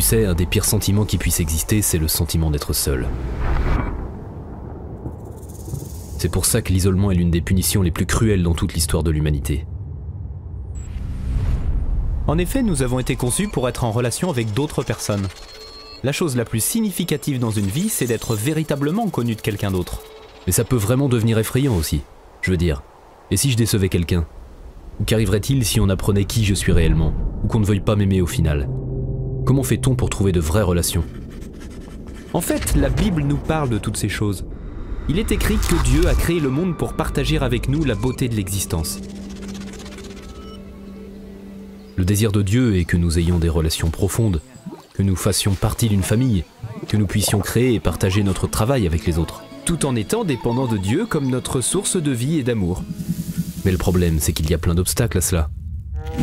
sais, un des pires sentiments qui puissent exister, c'est le sentiment d'être seul. C'est pour ça que l'isolement est l'une des punitions les plus cruelles dans toute l'histoire de l'humanité. En effet, nous avons été conçus pour être en relation avec d'autres personnes. La chose la plus significative dans une vie, c'est d'être véritablement connu de quelqu'un d'autre. Mais ça peut vraiment devenir effrayant aussi. Je veux dire, et si je décevais quelqu'un? Ou qu'arriverait-il si on apprenait qui je suis réellement? Ou qu'on ne veuille pas m'aimer au final? Comment fait-on pour trouver de vraies relations? En fait, la Bible nous parle de toutes ces choses. Il est écrit que Dieu a créé le monde pour partager avec nous la beauté de l'existence. Le désir de Dieu est que nous ayons des relations profondes, que nous fassions partie d'une famille, que nous puissions créer et partager notre travail avec les autres. Tout en étant dépendants de Dieu comme notre source de vie et d'amour. Mais le problème, c'est qu'il y a plein d'obstacles à cela.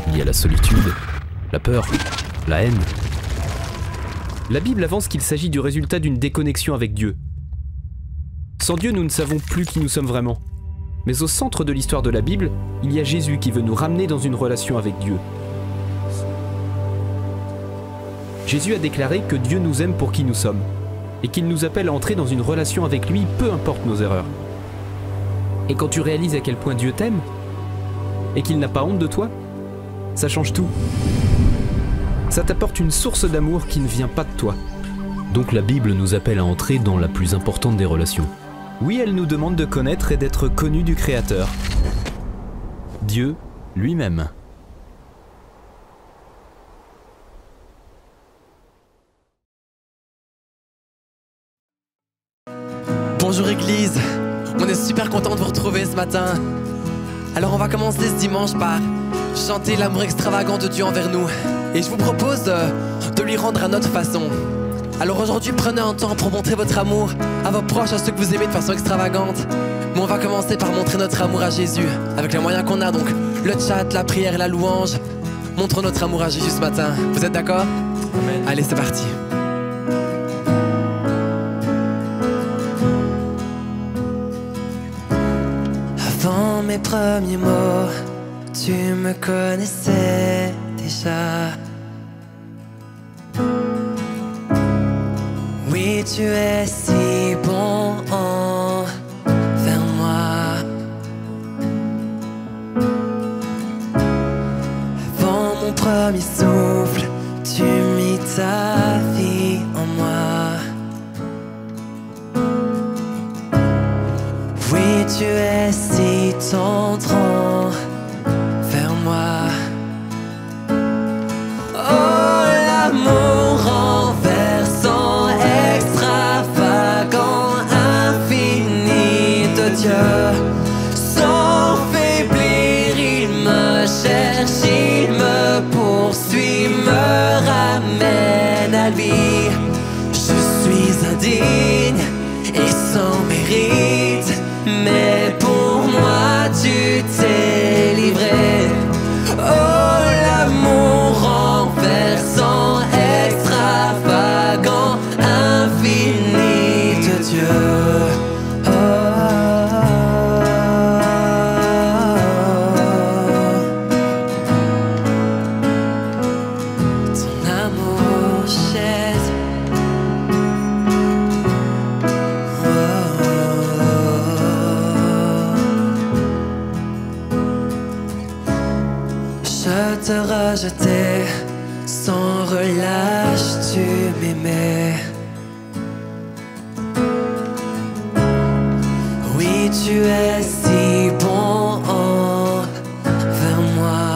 Il y a la solitude, la peur, la haine. La Bible avance qu'il s'agit du résultat d'une déconnexion avec Dieu. Sans Dieu, nous ne savons plus qui nous sommes vraiment. Mais au centre de l'histoire de la Bible, il y a Jésus qui veut nous ramener dans une relation avec Dieu. Jésus a déclaré que Dieu nous aime pour qui nous sommes, et qu'il nous appelle à entrer dans une relation avec lui, peu importe nos erreurs. Et quand tu réalises à quel point Dieu t'aime, et qu'il n'a pas honte de toi, ça change tout. Ça t'apporte une source d'amour qui ne vient pas de toi. Donc la Bible nous appelle à entrer dans la plus importante des relations. Oui, elle nous demande de connaître et d'être connus du Créateur. Dieu lui-même. Bonjour Église, on est super content de vous retrouver ce matin. Alors on va commencer ce dimanche par chanter l'amour extravagant de Dieu envers nous. Et je vous propose de lui rendre à notre façon. Alors aujourd'hui prenez un temps pour montrer votre amour à vos proches, à ceux que vous aimez de façon extravagante. Mais on va commencer par montrer notre amour à Jésus avec les moyens qu'on a, donc le chat, la prière et la louange. Montrons notre amour à Jésus ce matin. Vous êtes d'accord? Allez, c'est parti. Avant mes premiers mots, tu me connaissais déjà. Oui, tu es si bon envers moi. Avant mon premier souffle, tu mis ta vie en moi. Oui, tu es si tendre envers moi. Oh, l'amour renversant, extravagant, infini de Dieu. Sans faiblir, il me cherche, il me poursuit, me ramène à lui. Je suis indigne et sans mérite, mais pour moi tu t'es livré. Oh, l'amour renversant, extravagant, infini de Dieu. Oh, ton amour chaise. Je te rejetais sans relâche, tu m'aimais. Oui, tu es si bon envers moi.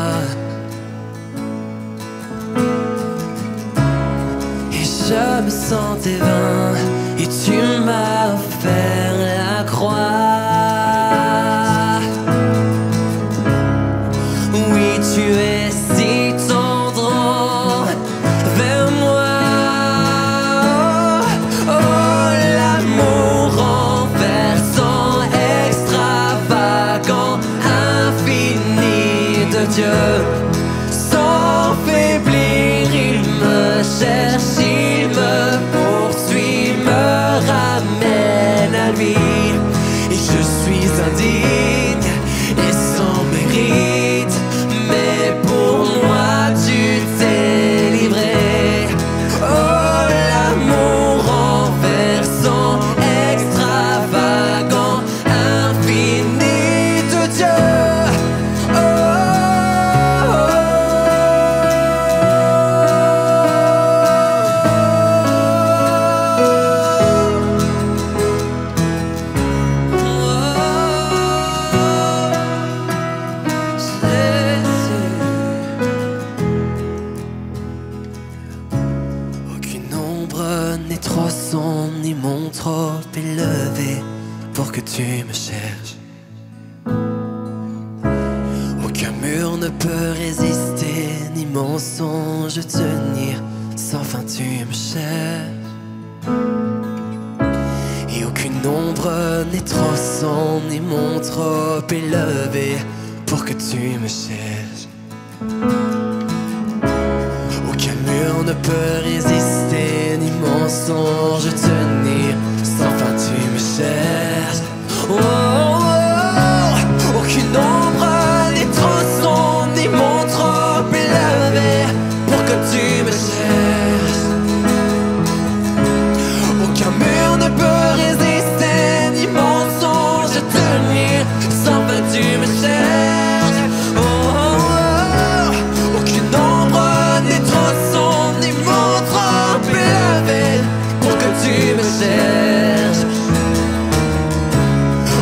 Et je me sentais vain, et tu m'as offert la croix. Oui, tu es si tendre vers moi. Oh, oh, l'amour renversant, extravagant, infini de Dieu. Sans faiblir, il me cherche, il me poursuit, me ramène à lui. Et je suis indigne et sans mérite, mais pour moi tu t'es livré. Oh, peut résister, ni mensonge tenir. Sans fin tu me cherches, et aucune ombre n'est trop sombre, ni mon trop élevé pour que tu me cherches. Aucun mur ne peut résister, ni mensonge tenir. Sans fin tu me cherches. Oh, oh, oh. Aucune ombre n'est trop sombre, ni mon trop élevé pour que tu me cherches. Aucun mur ne peut résister, ni mensonge tenir. Sans fin tu me cherches. Oh, oh, oh. Aucune ombre n'est trop sombre, ni mon trop élevé pour que tu me cherches.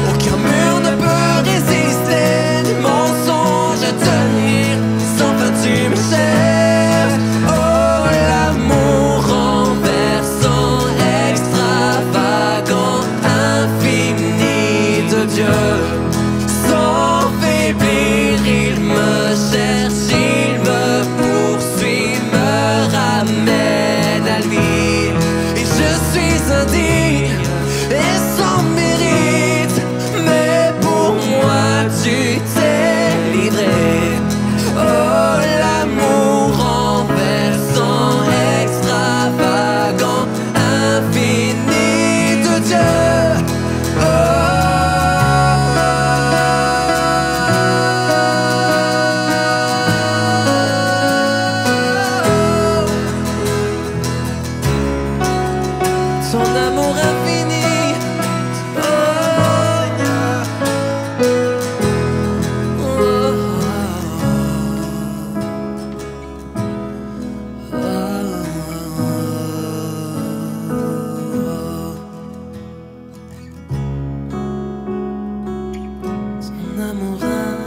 Aucun mur ne peut résister, ni mensonge tenir. Sans fin tu me cherches. Oh, l'amour renversant, extravagant, infini de Dieu. Sans faiblir, il me cherche, il me poursuit, me ramène à lui. Et je suis indigne et sans mérite, mais pour moi tu t'es livré. Oh, l'amour renversant, extravagant, infini de Dieu. Son amour infini. Oh, yeah. Son amour infini.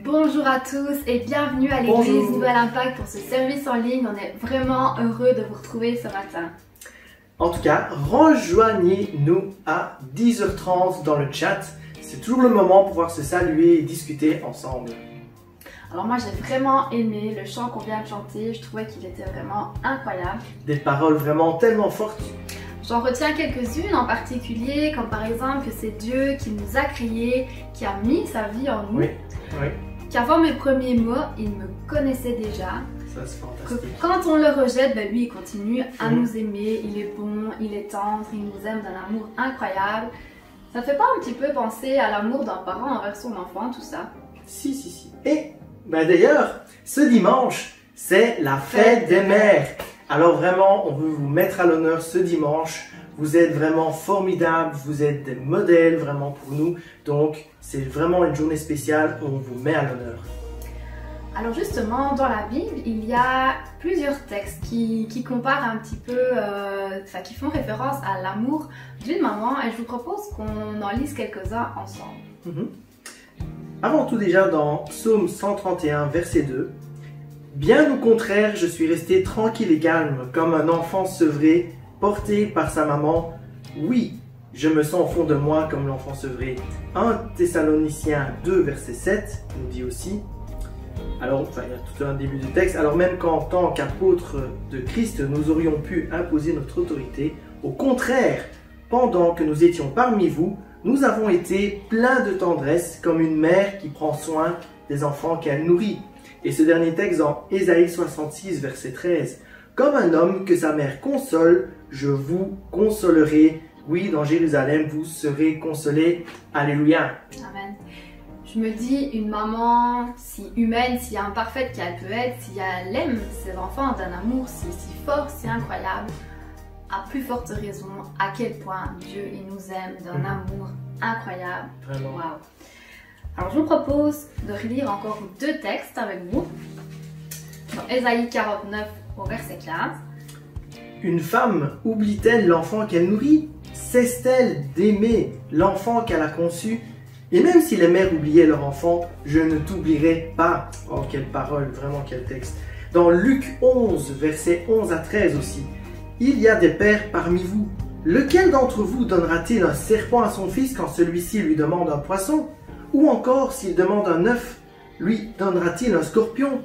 Bonjour à tous et bienvenue à l'église Nouvel Impact pour ce service en ligne. On est vraiment heureux de vous retrouver ce matin. En tout cas, rejoignez-nous à 10h30 dans le chat. C'est toujours le moment pour pouvoir se saluer et discuter ensemble. Alors moi j'ai vraiment aimé le chant qu'on vient de chanter, je trouvais qu'il était vraiment incroyable. Des paroles vraiment tellement fortes. J'en retiens quelques-unes en particulier, comme par exemple que c'est Dieu qui nous a créés, qui a mis sa vie en nous. Oui, oui, Qu'avant mes premiers mots, il me connaissait déjà. ça c'est Que fantastique. quand on le rejette, ben lui il continue à nous aimer, il est bon, il est tendre, il nous aime d'un amour incroyable. Ça ne fait pas un petit peu penser à l'amour d'un parent envers son enfant, tout ça? Si, si, si. Et d'ailleurs, ce dimanche, c'est la fête des mères. Alors vraiment, on veut vous mettre à l'honneur ce dimanche. Vous êtes vraiment formidables, vous êtes des modèles vraiment pour nous. Donc, c'est vraiment une journée spéciale où on vous met à l'honneur. Alors justement, dans la Bible, il y a plusieurs textes qui comparent un petit peu, qui font référence à l'amour d'une maman. Et je vous propose qu'on en lise quelques-uns ensemble. Avant tout déjà dans Psaume 131, verset 2. Bien au contraire, je suis resté tranquille et calme, comme un enfant sevré, porté par sa maman. Oui, je me sens au fond de moi comme l'enfant sevré. 1 Thessaloniciens 2, verset 7 nous dit aussi. Alors, il y a tout un début du texte. Alors même qu'en tant qu'apôtres de Christ, nous aurions pu imposer notre autorité, au contraire, pendant que nous étions parmi vous, nous avons été pleins de tendresse, comme une mère qui prend soin des enfants qu'elle nourrit. Et ce dernier texte dans Ésaïe 66, verset 13. Comme un homme que sa mère console, je vous consolerai. Oui, dans Jérusalem, vous serez consolés. Alléluia. Amen. Je me dis, une maman si humaine, si imparfaite qu'elle peut être, si elle aime ses enfants d'un amour si fort, si incroyable, à plus forte raison à quel point Dieu il nous aime d'un amour incroyable. Vraiment. Waouh. Alors je vous propose de relire encore deux textes avec vous. Dans Ésaïe 49 au verset 15. Une femme oublie-t-elle l'enfant qu'elle nourrit? Cesse-t-elle d'aimer l'enfant qu'elle a conçu? Et même si les mères oubliaient leur enfant, je ne t'oublierai pas. Oh, quelle parole, vraiment quel texte. Dans Luc 11, versets 11 à 13 aussi. Il y a des pères parmi vous. Lequel d'entre vous donnera-t-il un serpent à son fils quand celui-ci lui demande un poisson? Ou encore, s'il demande un œuf, lui donnera-t-il un scorpion?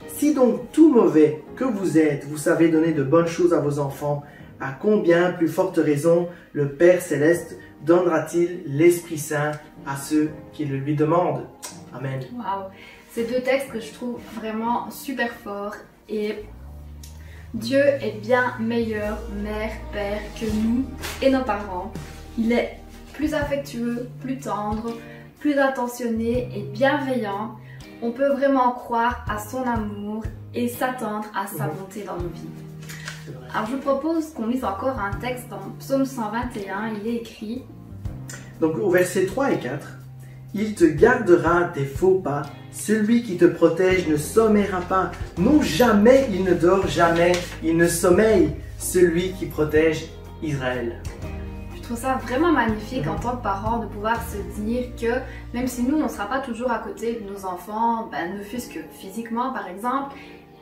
Si donc tout mauvais que vous êtes, vous savez donner de bonnes choses à vos enfants, à combien plus forte raison le Père Céleste donnera-t-il l'Esprit Saint à ceux qui le lui demandent? Amen. Waouh, c'est deux textes que je trouve vraiment super forts et Dieu est bien meilleur mère, père que nous et nos parents. Il est plus affectueux, plus tendre, plus attentionné et bienveillant. On peut vraiment croire à son amour et s'attendre à sa bonté dans nos vies. Alors je vous propose qu'on lise encore un texte dans Psaume 121, il est écrit. Donc au verset 3 et 4, « Il te gardera des faux pas, celui qui te protège ne sommeillera pas, non jamais il ne dort, jamais il ne sommeille, celui qui protège Israël. » Je trouve ça vraiment magnifique en tant que parent de pouvoir se dire que même si nous on ne sera pas toujours à côté de nos enfants, ne fût-ce que physiquement par exemple,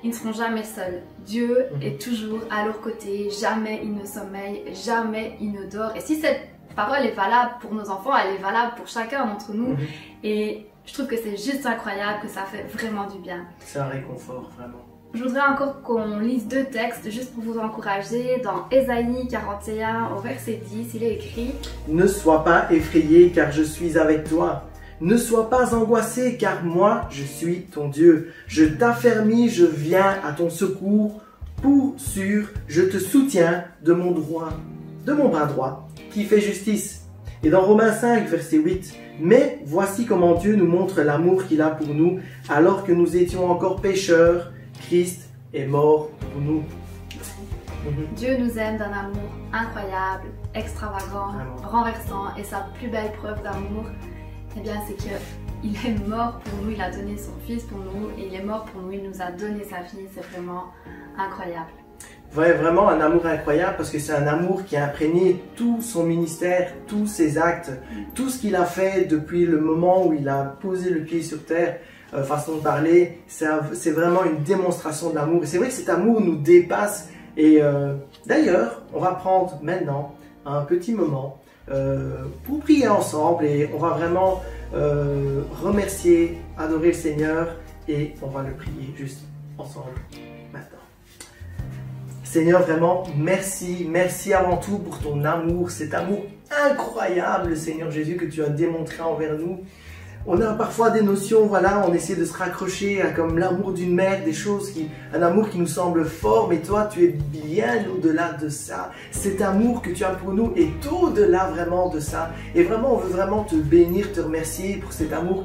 ils ne seront jamais seuls. Dieu est toujours à leur côté, jamais il ne sommeille, jamais il ne dort. Et si cette parole est valable pour nos enfants, elle est valable pour chacun d'entre nous. Et je trouve que c'est juste incroyable, que ça fait vraiment du bien. C'est un réconfort, vraiment. Je voudrais encore qu'on lise deux textes juste pour vous encourager. Dans Ésaïe 41 au verset 10, il est écrit « Ne sois pas effrayé car je suis avec toi. Ne sois pas angoissé car moi je suis ton Dieu. Je t'affermis, je viens à ton secours. Pour sûr, je te soutiens de mon bras droit qui fait justice. » Et dans Romains 5 verset 8, « Mais voici comment Dieu nous montre l'amour qu'il a pour nous alors que nous étions encore pécheurs. Christ est mort pour nous. » Dieu nous aime d'un amour incroyable, extravagant, renversant, et sa plus belle preuve d'amour, eh bien, c'est qu'il est mort pour nous, il a donné son fils pour nous, et il est mort pour nous, il nous a donné sa vie, c'est vraiment incroyable. Ouais, vraiment un amour incroyable parce que c'est un amour qui a imprégné tout son ministère, tous ses actes, tout ce qu'il a fait depuis le moment où il a posé le pied sur terre. Façon de parler, c'est vraiment une démonstration d'amour. Et c'est vrai que cet amour nous dépasse. Et d'ailleurs, on va prendre maintenant un petit moment pour prier ensemble et on va vraiment remercier, adorer le Seigneur et on va le prier juste ensemble maintenant. Seigneur, vraiment, merci, merci avant tout pour ton amour, cet amour incroyable, Seigneur Jésus, que tu as démontré envers nous. On a parfois des notions, voilà, on essaie de se raccrocher à comme l'amour d'une mère, des choses un amour qui nous semble fort, mais toi, tu es bien au-delà de ça. Cet amour que tu as pour nous est au-delà vraiment de ça. Et vraiment, on veut vraiment te bénir, te remercier pour cet amour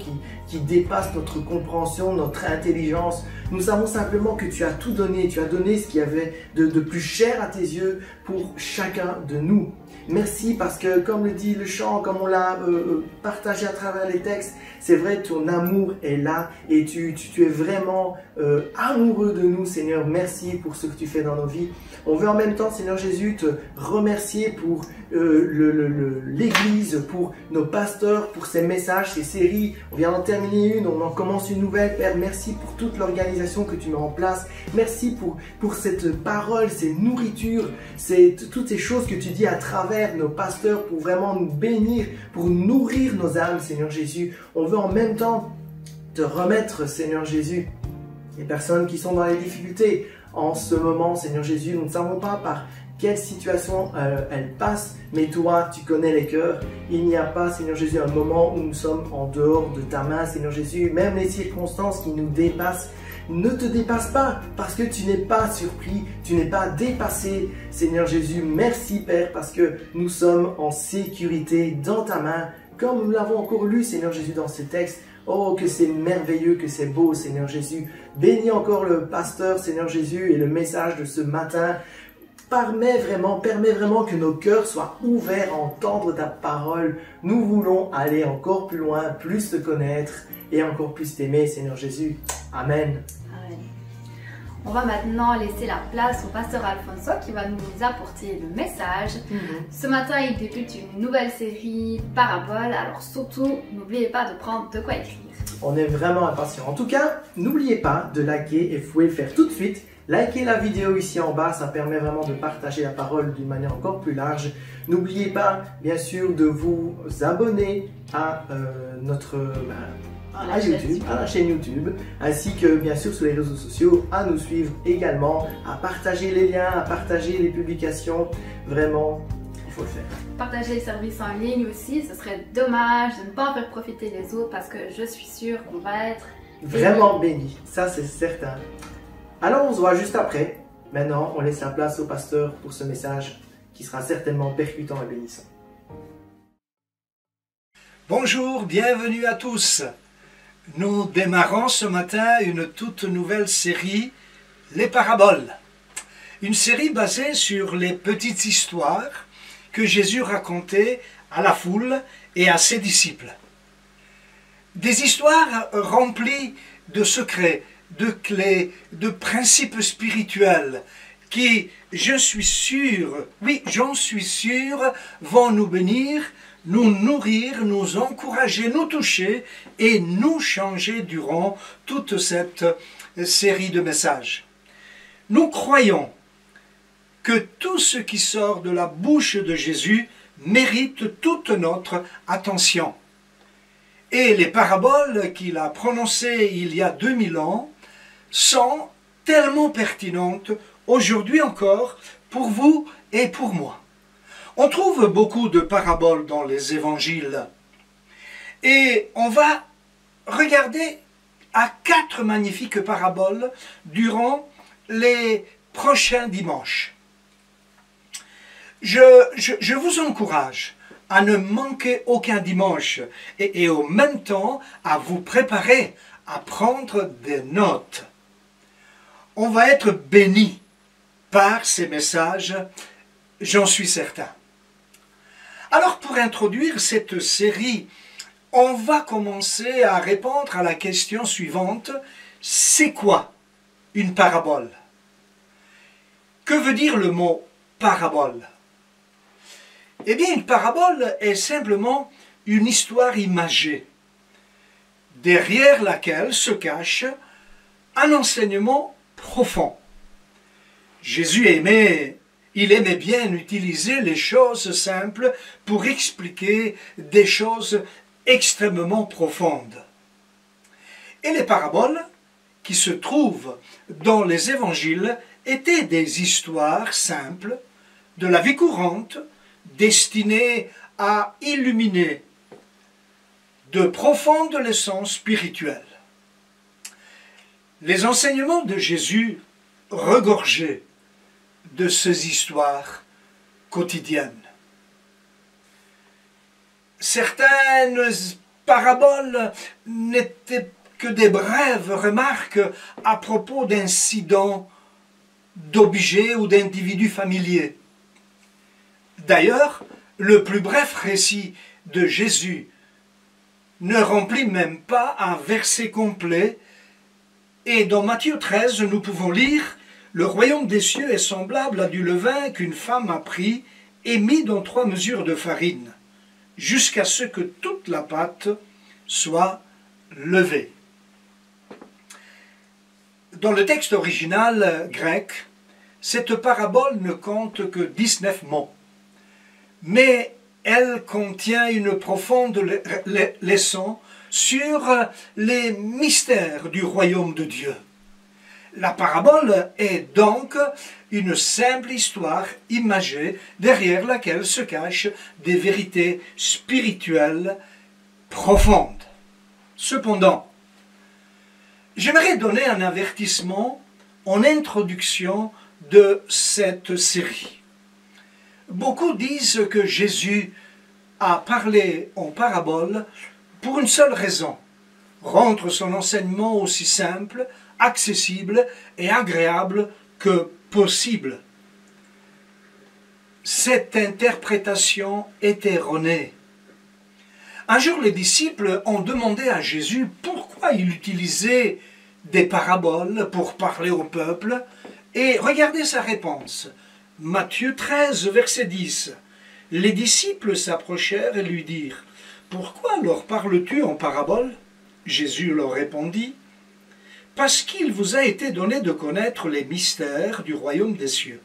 qui dépasse notre compréhension, notre intelligence. Nous savons simplement que tu as tout donné, tu as donné ce qu'il y avait de plus cher à tes yeux pour chacun de nous. Merci parce que, comme le dit le chant, comme on l'a partagé à travers les textes, c'est vrai, ton amour est là et tu es vraiment amoureux de nous, Seigneur. Merci pour ce que tu fais dans nos vies. On veut en même temps, Seigneur Jésus, te remercier pour l'Église, pour nos pasteurs, pour ces messages, ces séries. On vient d'en terminer une, on en commence une nouvelle. Père, merci pour toute l'organisation que tu mets en place. Merci pour cette parole, ces nourritures, toutes ces choses que tu dis à travers nos pasteurs pour vraiment nous bénir, pour nourrir nos âmes, Seigneur Jésus. On veut en même temps te remettre, Seigneur Jésus, les personnes qui sont dans les difficultés. En ce moment, Seigneur Jésus, nous ne savons pas par quelle situation elles passent, mais toi, tu connais les cœurs. Il n'y a pas, Seigneur Jésus, un moment où nous sommes en dehors de ta main, Seigneur Jésus. Même les circonstances qui nous dépassent ne te dépassent pas parce que tu n'es pas surpris, tu n'es pas dépassé, Seigneur Jésus. Merci, Père, parce que nous sommes en sécurité dans ta main, comme nous l'avons encore lu, Seigneur Jésus, dans ce texte. Oh, que c'est merveilleux, que c'est beau, Seigneur Jésus. Bénis encore le pasteur, Seigneur Jésus, et le message de ce matin. Permets vraiment que nos cœurs soient ouverts à entendre ta parole. Nous voulons aller encore plus loin, plus te connaître et encore plus t'aimer, Seigneur Jésus. Amen. Amen. On va maintenant laisser la place au pasteur Alfonso qui va nous apporter le message. Ce matin, il débute une nouvelle série Parabole, alors surtout, n'oubliez pas de prendre de quoi écrire. On est vraiment impatients. En tout cas, n'oubliez pas de liker et vous pouvez le faire tout de suite Likez la vidéo ici en bas, ça permet vraiment de partager la parole d'une manière encore plus large. N'oubliez pas, bien sûr, de vous abonner à à la chaîne YouTube, ainsi que bien sûr sur les réseaux sociaux, à nous suivre également, à partager les liens, à partager les publications. Vraiment, il faut le faire. Partager les services en ligne aussi, ce serait dommage de ne pas en faire profiter les autres parce que je suis sûre qu'on va être vraiment bénis, ça c'est certain. Alors on se voit juste après. Maintenant, on laisse la place au pasteur pour ce message qui sera certainement percutant et bénissant. Bonjour, bienvenue à tous. Nous démarrons ce matin une toute nouvelle série, Les Paraboles. Une série basée sur les petites histoires que Jésus racontait à la foule et à ses disciples. Des histoires remplies de secrets, de clés, de principes spirituels qui, je suis sûr, oui, j'en suis sûr, vont nous bénir, nous nourrir, nous encourager, nous toucher et nous changer durant toute cette série de messages. Nous croyons que tout ce qui sort de la bouche de Jésus mérite toute notre attention. Et les paraboles qu'il a prononcées il y a 2000 ans sont tellement pertinentes aujourd'hui encore pour vous et pour moi. On trouve beaucoup de paraboles dans les évangiles et on va regarder à 4 magnifiques paraboles durant les prochains dimanches. Je vous encourage à ne manquer aucun dimanche et au même temps à vous préparer à prendre des notes. On va être bénis par ces messages, j'en suis certain. Alors pour introduire cette série, on va commencer à répondre à la question suivante. C'est quoi une parabole? Que veut dire le mot parabole? Eh bien, une parabole est simplement une histoire imagée, derrière laquelle se cache un enseignement profond. Jésus aimait bien utiliser les choses simples pour expliquer des choses extrêmement profondes. Et les paraboles qui se trouvent dans les évangiles étaient des histoires simples de la vie courante destinées à illuminer de profondes leçons spirituelles. Les enseignements de Jésus regorgeaient de ces histoires quotidiennes. Certaines paraboles n'étaient que des brèves remarques à propos d'incidents, d'objets ou d'individus familiers. D'ailleurs, le plus bref récit de Jésus ne remplit même pas un verset complet, et dans Matthieu 13, nous pouvons lire « Le royaume des cieux est semblable à du levain qu'une femme a pris et mis dans 3 mesures de farine, jusqu'à ce que toute la pâte soit levée. » Dans le texte original grec, cette parabole ne compte que 19 mots, mais elle contient une profonde leçon sur les mystères du royaume de Dieu. La parabole est donc une simple histoire imagée derrière laquelle se cachent des vérités spirituelles profondes. Cependant, j'aimerais donner un avertissement en introduction de cette série. Beaucoup disent que Jésus a parlé en parabole pour une seule raison, rendre son enseignement aussi simple, accessible et agréable que possible. Cette interprétation est erronée. Un jour, les disciples ont demandé à Jésus pourquoi il utilisait des paraboles pour parler au peuple, et regardez sa réponse. Matthieu 13, verset 10. Les disciples s'approchèrent et lui dirent « Pourquoi leur parles-tu en parabole ?» Jésus leur répondit « parce qu'il vous a été donné de connaître les mystères du royaume des cieux,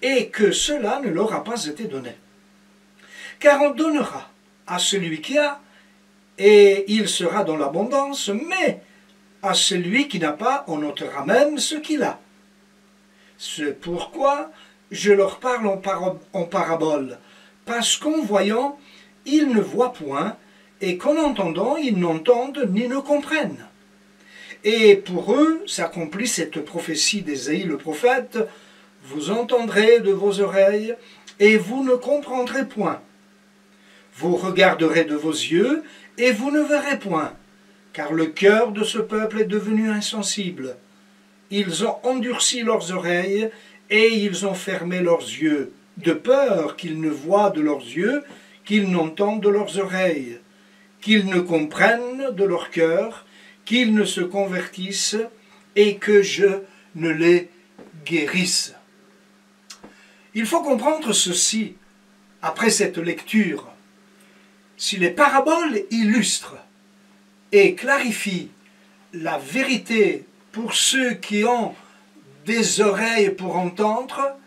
et que cela ne leur a pas été donné. Car on donnera à celui qui a, et il sera dans l'abondance, mais à celui qui n'a pas, on ôtera même ce qu'il a. C'est pourquoi je leur parle en parabole, parce qu'en voyant, ils ne voient point, et qu'en entendant, ils n'entendent ni ne comprennent. Et pour eux s'accomplit cette prophétie d'Ésaïe le prophète, « Vous entendrez de vos oreilles, et vous ne comprendrez point. Vous regarderez de vos yeux, et vous ne verrez point, car le cœur de ce peuple est devenu insensible. Ils ont endurci leurs oreilles, et ils ont fermé leurs yeux, de peur qu'ils ne voient de leurs yeux, qu'ils n'entendent de leurs oreilles, qu'ils ne comprennent de leur cœur, qu'ils ne se convertissent, et que je ne les guérisse. » Il faut comprendre ceci, après cette lecture. Si les paraboles illustrent et clarifient la vérité pour ceux qui ont des oreilles pour entendre,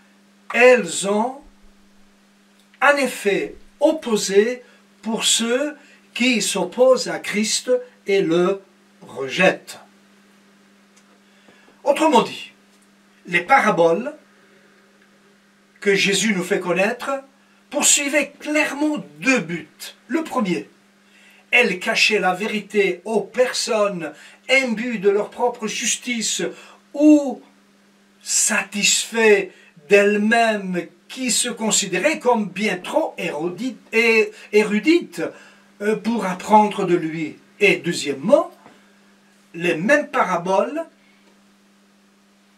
elles ont un effet opposé pour ceux qui s'opposent à Christ et le rejettent. Autrement dit, les paraboles que Jésus nous fait connaître poursuivaient clairement deux buts. Le premier, elles cachaient la vérité aux personnes imbues de leur propre justice ou satisfaits d'elles-mêmes qui se considéraient comme bien trop érudites pour apprendre de lui. Et deuxièmement, les mêmes paraboles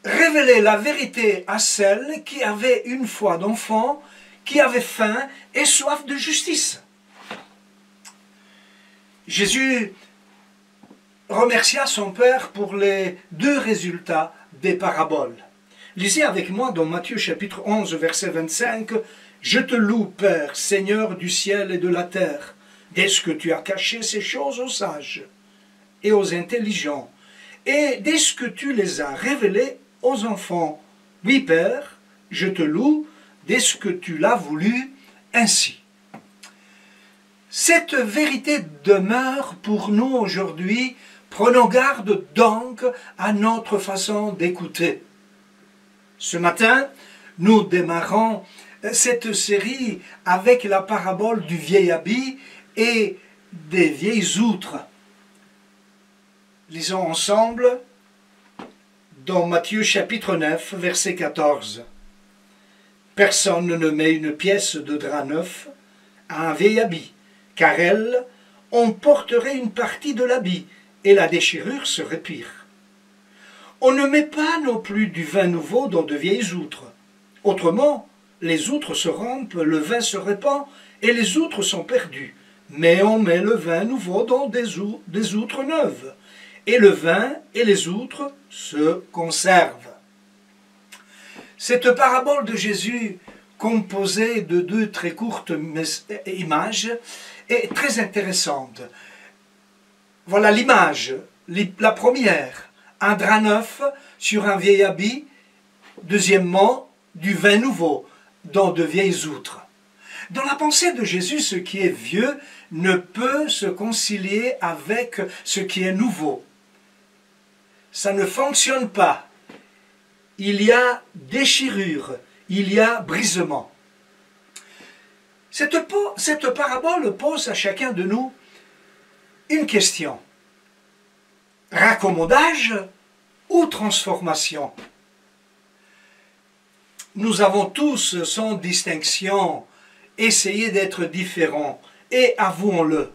révélaient la vérité à celles qui avaient une foi d'enfant, qui avaient faim et soif de justice. Jésus remercia son Père pour les deux résultats des paraboles. Lisez avec moi dans Matthieu chapitre 11, verset 25, « Je te loue, Père, Seigneur du ciel et de la terre, dès ce que tu as caché ces choses aux sages et aux intelligents, et dès ce que tu les as révélées aux enfants. Oui, Père, je te loue, dès ce que tu l'as voulu ainsi. » Cette vérité demeure pour nous aujourd'hui. Prenons garde donc à notre façon d'écouter. Ce matin, nous démarrons cette série avec la parabole du vieil habit et des vieilles outres. Lisons ensemble dans Matthieu chapitre 9, verset 14. « Personne ne met une pièce de drap neuf à un vieil habit, car elle emporterait une partie de l'habit, et la déchirure serait pire. On ne met pas non plus du vin nouveau dans de vieilles outres. Autrement, les outres se rompent, le vin se répand, et les outres sont perdues. Mais on met le vin nouveau dans des outres neuves, et le vin et les outres se conservent. » Cette parabole de Jésus, composée de deux très courtes images, est très intéressante. Voilà l'image, la première, un drap neuf sur un vieil habit. Deuxièmement, du vin nouveau dans de vieilles outres. Dans la pensée de Jésus, ce qui est vieux ne peut se concilier avec ce qui est nouveau. Ça ne fonctionne pas. Il y a déchirure, il y a brisement. Cette parabole pose à chacun de nous une question. Raccommodage ou transformation? Nous avons tous, sans distinction, essayé d'être différents, et avouons-le.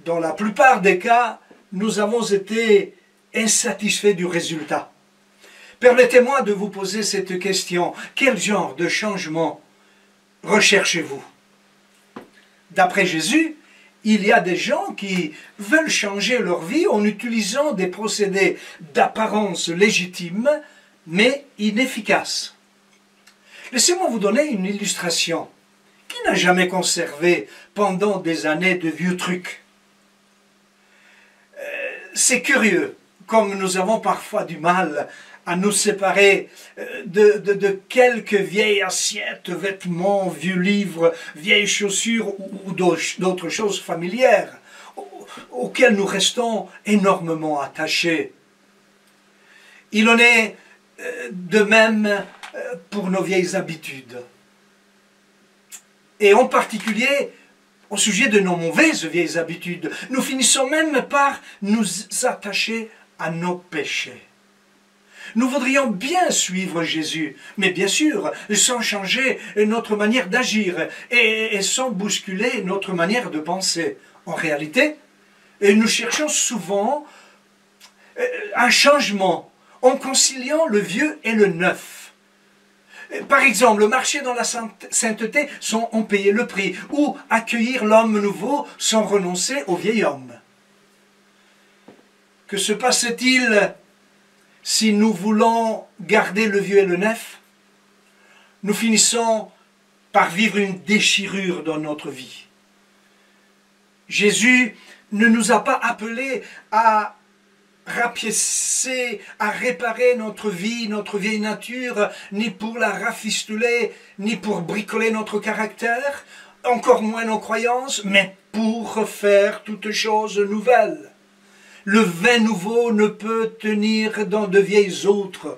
Dans la plupart des cas, nous avons été insatisfaits du résultat. Permettez-moi de vous poser cette question. Quel genre de changement recherchez-vous? D'après Jésus, il y a des gens qui veulent changer leur vie en utilisant des procédés d'apparence légitime, mais inefficaces. Laissez-moi vous donner une illustration. Qui n'a jamais conservé pendant des années de vieux trucs? C'est curieux. comme nous avons parfois du mal à nous séparer de quelques vieilles assiettes, vêtements, vieux livres, vieilles chaussures ou d'autres choses familières auxquelles nous restons énormément attachés. Il en est de même pour nos vieilles habitudes. Et en particulier, au sujet de nos mauvaises vieilles habitudes, nous finissons même par nous attacher à nos péchés. Nous voudrions bien suivre Jésus, mais bien sûr, sans changer notre manière d'agir et sans bousculer notre manière de penser. En réalité, nous cherchons souvent un changement en conciliant le vieux et le neuf. Par exemple, marcher dans la sainteté sans en payer le prix, ou accueillir l'homme nouveau sans renoncer au vieil homme. Que se passe-t-il si nous voulons garder le vieux et le neuf? Nous finissons par vivre une déchirure dans notre vie. Jésus ne nous a pas appelés à rapiécer, à réparer notre vie, notre vieille nature, ni pour la rafistoler, ni pour bricoler notre caractère, encore moins nos croyances, mais pour faire toutes choses nouvelles. Le vin nouveau ne peut tenir dans de vieilles autres.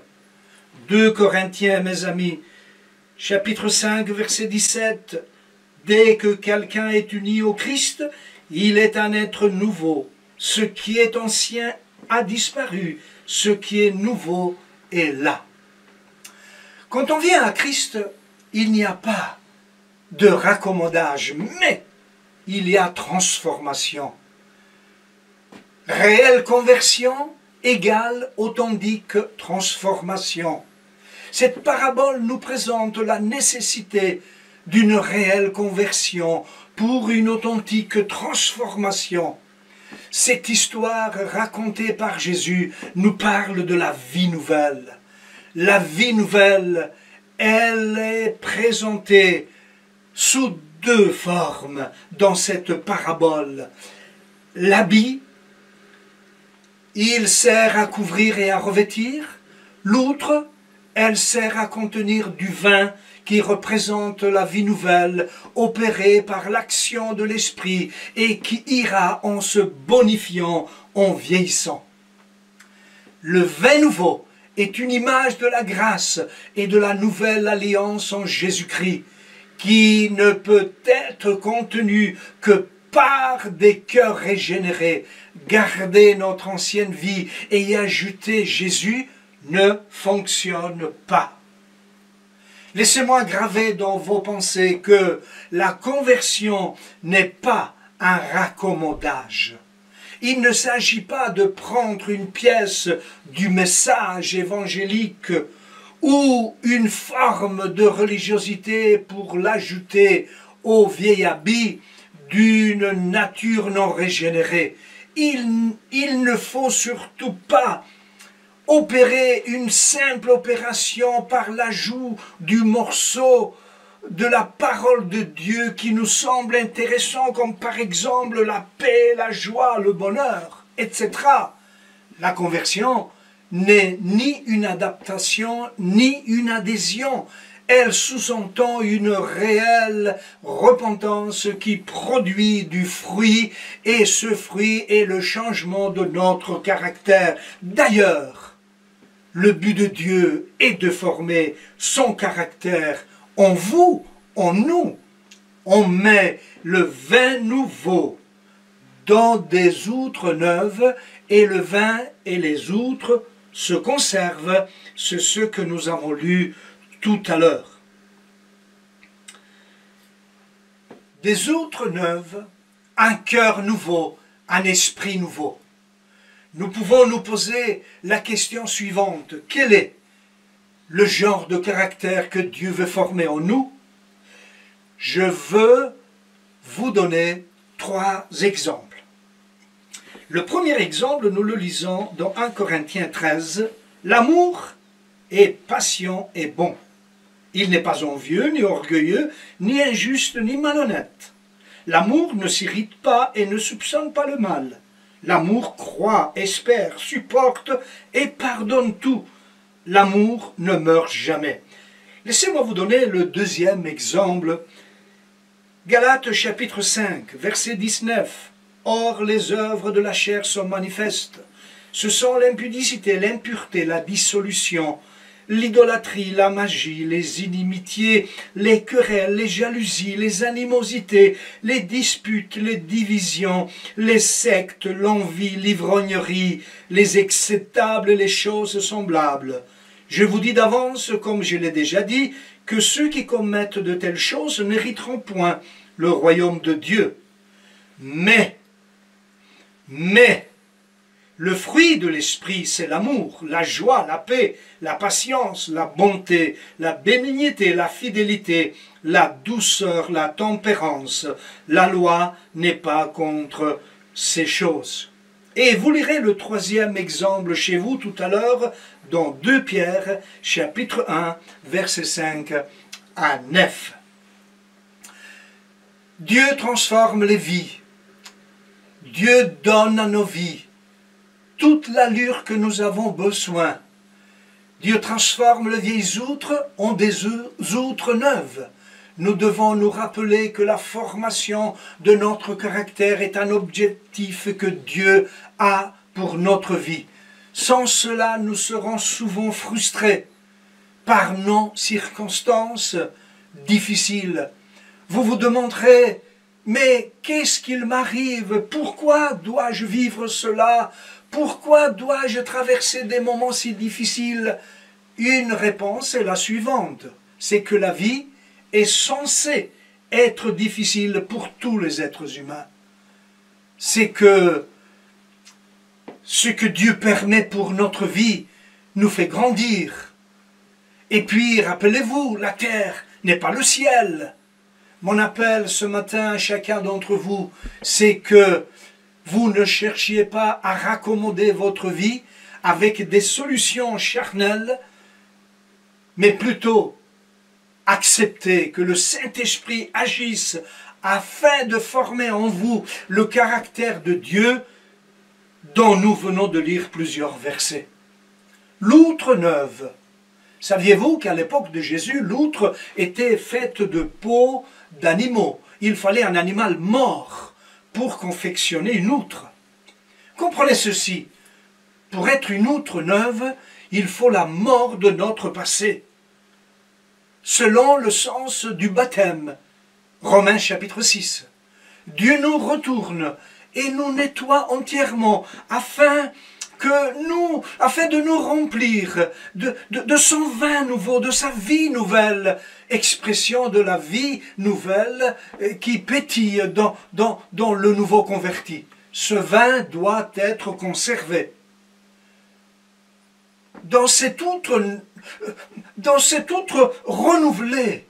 2 Corinthiens, mes amis, chapitre 5, verset 17. Dès que quelqu'un est uni au Christ, il est un être nouveau. Ce qui est ancien a disparu, ce qui est nouveau est là. Quand on vient à Christ, il n'y a pas de raccommodage, mais il y a transformation. Réelle conversion égale authentique transformation. Cette parabole nous présente la nécessité d'une réelle conversion pour une authentique transformation. Cette histoire racontée par Jésus nous parle de la vie nouvelle. La vie nouvelle, elle est présentée sous 2 formes dans cette parabole. L'habit, il sert à couvrir et à revêtir. L'autre, elle sert à contenir du vin qui représente la vie nouvelle opérée par l'action de l'esprit et qui ira en se bonifiant, en vieillissant. Le vin nouveau est une image de la grâce et de la nouvelle alliance en Jésus-Christ qui ne peut être contenue que par des cœurs régénérés. Garder notre ancienne vie et y ajouter Jésus ne fonctionne pas. Laissez-moi graver dans vos pensées que la conversion n'est pas un raccommodage. Il ne s'agit pas de prendre une pièce du message évangélique ou une forme de religiosité pour l'ajouter au vieil habit d'une nature non régénérée. Il ne faut surtout pas opérer une simple opération par l'ajout du morceau de la parole de Dieu qui nous semble intéressant, comme par exemple la paix, la joie, le bonheur, etc. La conversion n'est ni une adaptation, ni une adhésion. Elle sous-entend une réelle repentance qui produit du fruit, et ce fruit est le changement de notre caractère. D'ailleurs, le but de Dieu est de former son caractère en vous, en nous. On met le vin nouveau dans des outres neuves et le vin et les outres se conservent. C'est ce que nous avons lu tout à l'heure. Des outres neuves, un cœur nouveau, un esprit nouveau. Nous pouvons nous poser la question suivante. Quel est le genre de caractère que Dieu veut former en nous? Je veux vous donner 3 exemples. Le premier exemple, nous le lisons dans 1 Corinthiens 13. L'amour est patient et bon. Il n'est pas envieux, ni orgueilleux, ni injuste, ni malhonnête. L'amour ne s'irrite pas et ne soupçonne pas le mal. L'amour croit, espère, supporte et pardonne tout. L'amour ne meurt jamais. Laissez-moi vous donner le deuxième exemple. Galates chapitre 5, verset 19. Or les œuvres de la chair sont manifestes. Ce sont l'impudicité, l'impureté, la dissolution, l'idolâtrie, la magie, les inimitiés, les querelles, les jalousies, les animosités, les disputes, les divisions, les sectes, l'envie, l'ivrognerie, les acceptables et les choses semblables. Je vous dis d'avance, comme je l'ai déjà dit, que ceux qui commettent de telles choses n'hériteront point le royaume de Dieu. Mais, le fruit de l'esprit, c'est l'amour, la joie, la paix, la patience, la bonté, la bénignité, la fidélité, la douceur, la tempérance. La loi n'est pas contre ces choses. Et vous lirez le troisième exemple chez vous tout à l'heure dans 2 Pierre, chapitre 1, versets 5 à 9. Dieu transforme les vies. Dieu donne à nos vies toute l'allure que nous avons besoin. Dieu transforme les vieilles outres en des outres neuves. Nous devons nous rappeler que la formation de notre caractère est un objectif que Dieu a pour notre vie. Sans cela, nous serons souvent frustrés par nos circonstances difficiles. Vous vous demanderez, mais qu'est-ce qu'il m'arrive? Pourquoi dois-je vivre cela? Pourquoi dois-je traverser des moments si difficiles? Une réponse est la suivante, c'est que la vie est censée être difficile pour tous les êtres humains. C'est que ce que Dieu permet pour notre vie nous fait grandir. Et puis, rappelez-vous, la terre n'est pas le ciel. Mon appel ce matin à chacun d'entre vous, c'est que vous ne cherchiez pas à raccommoder votre vie avec des solutions charnelles, mais plutôt accepter que le Saint-Esprit agisse afin de former en vous le caractère de Dieu dont nous venons de lire plusieurs versets. L'outre neuve. Saviez-vous qu'à l'époque de Jésus, l'outre était faite de peau d'animaux? Il fallait un animal mort pour confectionner une outre. Comprenez ceci, pour être une outre neuve, il faut la mort de notre passé, selon le sens du baptême. Romains chapitre 6. Dieu nous retourne et nous nettoie entièrement afin de nous remplir de son vin nouveau, de sa vie nouvelle, expression de la vie nouvelle qui pétille dans le nouveau converti. Ce vin doit être conservé. Dans cette outre renouvelée,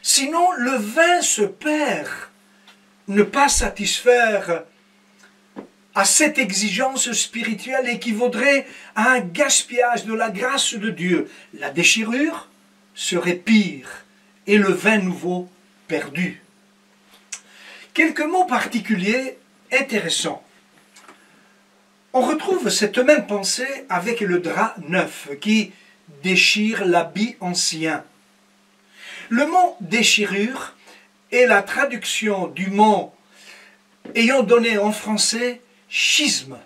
sinon le vin se perd. Ne pas satisfaire à cette exigence spirituelle équivaudrait à un gaspillage de la grâce de Dieu. La déchirure serait pire et le vin nouveau perdu. Quelques mots particuliers intéressants. On retrouve cette même pensée avec le drap neuf qui déchire l'habit ancien. Le mot déchirure est la traduction du mot ayant donné en français schisme,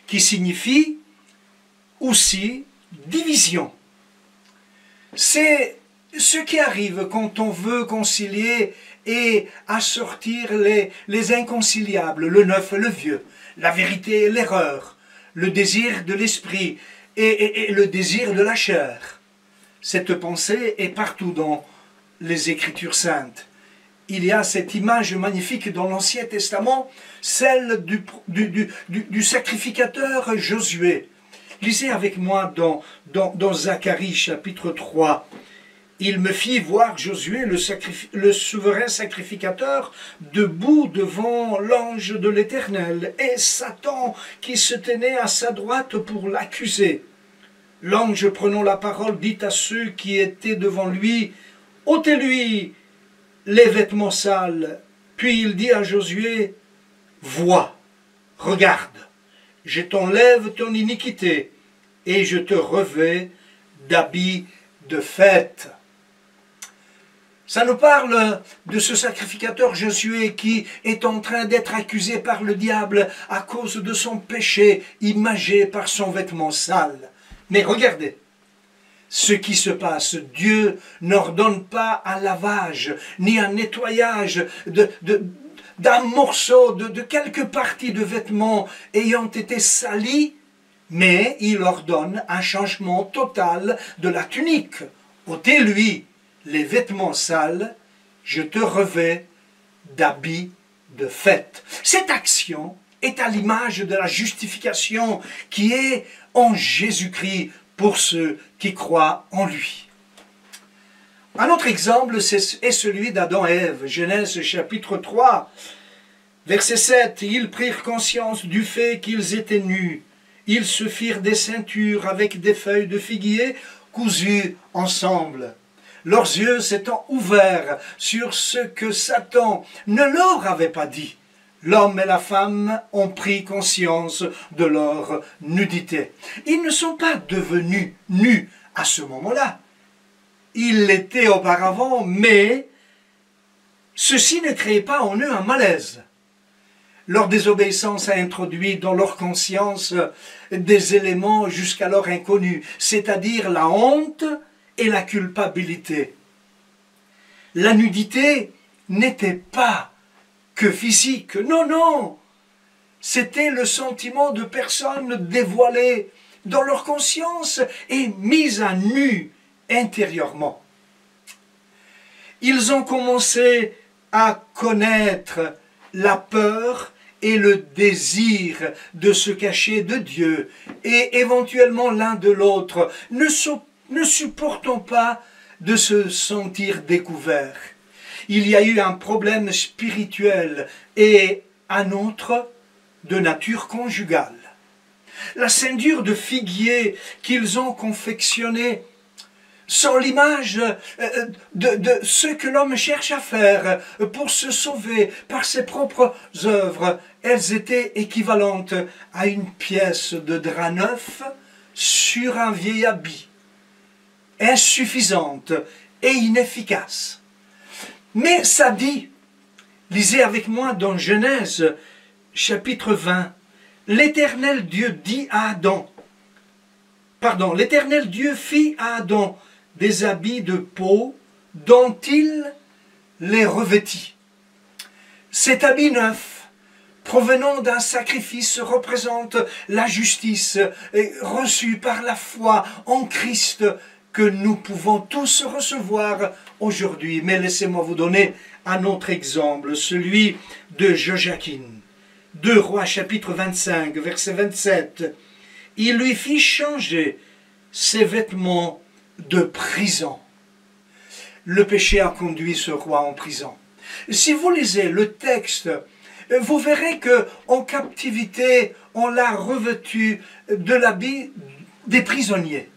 qui signifie aussi division. C'est ce qui arrive quand on veut concilier et assortir les inconciliables, le neuf et le vieux, la vérité et l'erreur, le désir de l'esprit et le désir de la chair. Cette pensée est partout dans les Écritures saintes. Il y a cette image magnifique dans l'Ancien Testament, celle du sacrificateur Josué. Lisez avec moi dans Zacharie chapitre 3. Il me fit voir Josué, le souverain sacrificateur, debout devant l'ange de l'Éternel, et Satan qui se tenait à sa droite pour l'accuser. L'ange, prenant la parole, dit à ceux qui étaient devant lui, « ôtez-lui les vêtements sales. » Puis il dit à Josué, « Vois, regarde, je t'enlève ton iniquité, et je te revais d'habits de fête. Ça nous parle de ce sacrificateur Josué qui est en train d'être accusé par le diable à cause de son péché, imagé par son vêtement sale. Mais regardez, ce qui se passe, Dieu n'ordonne pas un lavage, ni un nettoyage d'un morceau, de quelques parties de vêtements ayant été salis, mais il ordonne un changement total de la tunique. Ôtez-lui les vêtements sales, je te revais d'habits de fête. Cette action est à l'image de la justification qui est en Jésus-Christ pour ceux qui croient en lui. Un autre exemple est celui d'Adam et Ève. Genèse chapitre 3, verset 7. Ils prirent conscience du fait qu'ils étaient nus. Ils se firent des ceintures avec des feuilles de figuier cousues ensemble. Leurs yeux s'étant ouverts sur ce que Satan ne leur avait pas dit. L'homme et la femme ont pris conscience de leur nudité. Ils ne sont pas devenus nus à ce moment-là. Ils l'étaient auparavant, mais ceci ne créait pas en eux un malaise. Leur désobéissance a introduit dans leur conscience des éléments jusqu'alors inconnus, c'est-à-dire la honte et la culpabilité. La nudité n'était pas que physique, non, non, c'était le sentiment de personnes dévoilées dans leur conscience et mises à nu intérieurement. Ils ont commencé à connaître la peur et le désir de se cacher de Dieu et éventuellement l'un de l'autre, ne supportant pas de se sentir découvert. Il y a eu un problème spirituel et un autre de nature conjugale. La ceinture de figuier qu'ils ont confectionnée sont l'image de ce que l'homme cherche à faire pour se sauver par ses propres œuvres. Elles étaient équivalentes à une pièce de drap neuf sur un vieil habit, insuffisante et inefficace. Mais ça dit, lisez avec moi dans Genèse chapitre 20, l'Éternel Dieu dit à Adam, l'Éternel Dieu fit à Adam des habits de peau dont il les revêtit. Cet habit neuf, provenant d'un sacrifice, représente la justice reçue par la foi en Christ que nous pouvons tous recevoir aujourd'hui. Mais laissez-moi vous donner un autre exemple, celui de Joachim. 2 Rois chapitre 25, verset 27. Il lui fit changer ses vêtements de prison. Le péché a conduit ce roi en prison. Si vous lisez le texte, vous verrez que en captivité, on l'a revêtu de l'habit des prisonniers.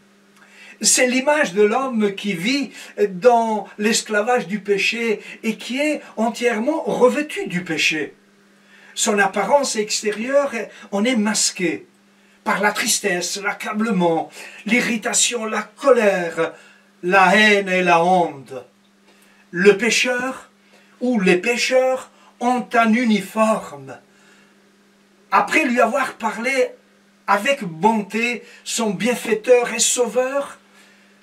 C'est l'image de l'homme qui vit dans l'esclavage du péché et qui est entièrement revêtu du péché. Son apparence extérieure en est masquée par la tristesse, l'accablement, l'irritation, la colère, la haine et la honte. Le pécheur ou les pécheurs ont un uniforme. Après lui avoir parlé avec bonté, son bienfaiteur et sauveur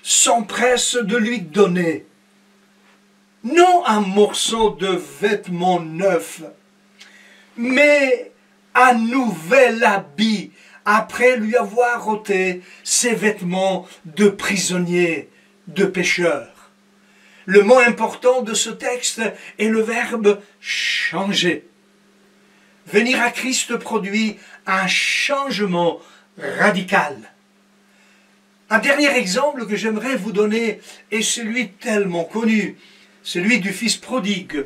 s'empresse de lui donner non un morceau de vêtement neuf, mais un nouvel habit après lui avoir ôté ses vêtements de prisonnier, de pécheur. Le mot important de ce texte est le verbe « changer ». Venir à Christ produit un changement radical. Un dernier exemple que j'aimerais vous donner est celui tellement connu, celui du fils prodigue,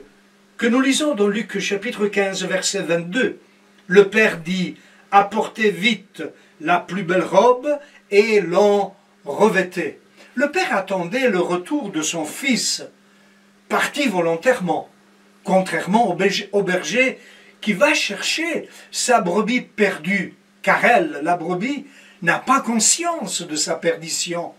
que nous lisons dans Luc chapitre 15, verset 22. Le Père dit « Apportez vite la plus belle robe et l'en revêtez ». Le Père attendait le retour de son fils, parti volontairement, contrairement au berger qui va chercher sa brebis perdue. car elle, la brebis, n'a pas conscience de sa perdition.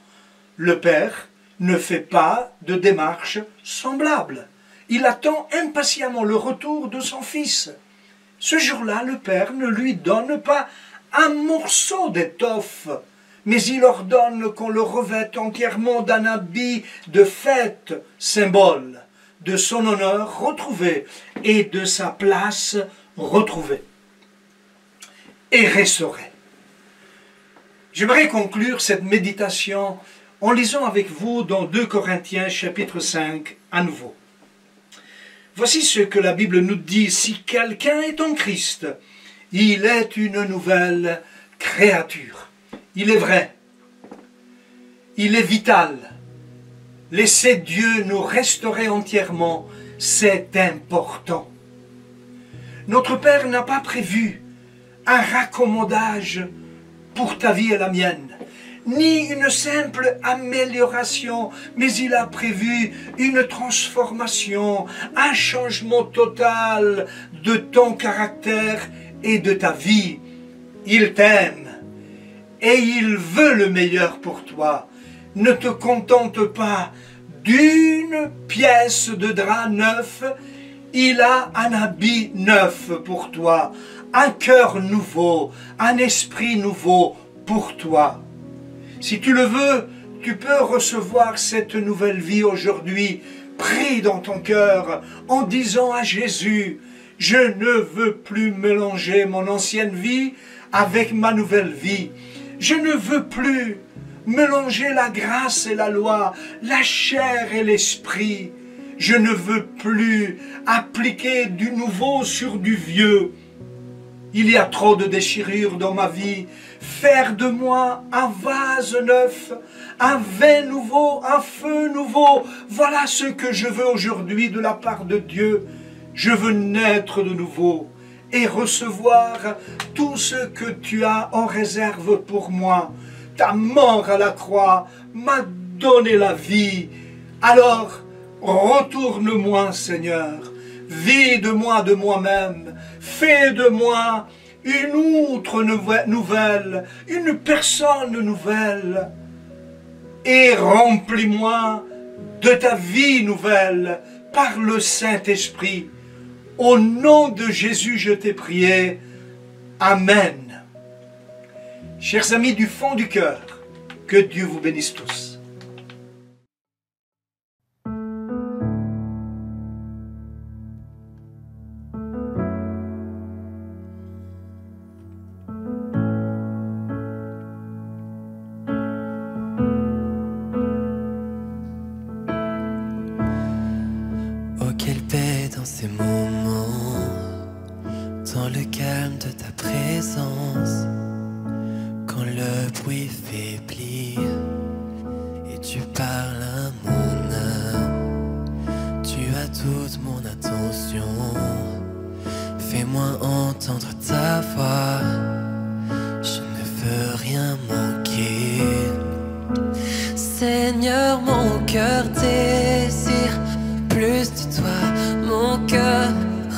Le père ne fait pas de démarche semblable. Il attend impatiemment le retour de son fils. Ce jour-là, le père ne lui donne pas un morceau d'étoffe, mais il ordonne qu'on le revête entièrement d'un habit de fête, symbole de son honneur retrouvé et de sa place retrouvée et restaurée. J'aimerais conclure cette méditation en lisant avec vous dans 2 Corinthiens chapitre 5 à nouveau. Voici ce que la Bible nous dit: si quelqu'un est en Christ, il est une nouvelle créature. Il est vrai, il est vital. Laisser Dieu nous restaurer entièrement, c'est important. Notre Père n'a pas prévu un raccommodage pour ta vie et la mienne, ni une simple amélioration, mais il a prévu une transformation, un changement total de ton caractère et de ta vie. Il t'aime et il veut le meilleur pour toi. Ne te contente pas d'une pièce de drap neuf, il a un habit neuf pour toi, un cœur nouveau, un esprit nouveau pour toi. Si tu le veux, tu peux recevoir cette nouvelle vie aujourd'hui, pris dans ton cœur, en disant à Jésus: je ne veux plus mélanger mon ancienne vie avec ma nouvelle vie. Je ne veux plus mélanger la grâce et la loi, la chair et l'esprit. Je ne veux plus appliquer du nouveau sur du vieux. Il y a trop de déchirures dans ma vie. Faire de moi un vase neuf, un vin nouveau, un feu nouveau. Voilà ce que je veux aujourd'hui de la part de Dieu. Je veux naître de nouveau et recevoir tout ce que tu as en réserve pour moi. Ta mort à la croix m'a donné la vie. Alors, retourne-moi, Seigneur. Vide-moi de moi-même. Fais de moi une outre nouvelle, une personne nouvelle. Et remplis-moi de ta vie nouvelle par le Saint-Esprit. Au nom de Jésus, je t'ai prié. Amen. Chers amis du fond du cœur, que Dieu vous bénisse tous. Oh, quelle paix dans ces moments, dans le calme de ta présence. Quand le bruit faiblit et tu parles à mon âme, tu as toute mon attention. Fais-moi entendre ta voix, je ne veux rien manquer. Seigneur, mon cœur désire plus de toi, mon cœur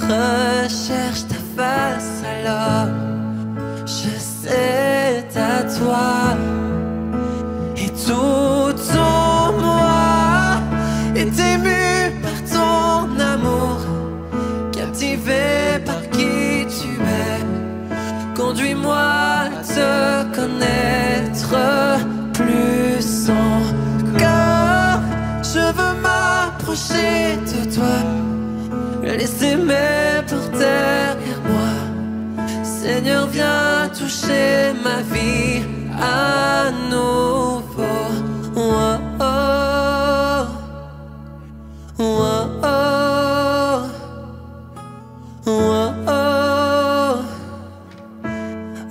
recherche ta face alors. C'est à toi et tout en moi est ému par ton amour, captivé par qui tu es. Conduis-moi à te connaître plus encore. Je veux m'approcher de toi, laisser mes portes derrière moi. Seigneur, viens toucher ma vie à nouveau. Oh, oh, oh, oh, oh, oh,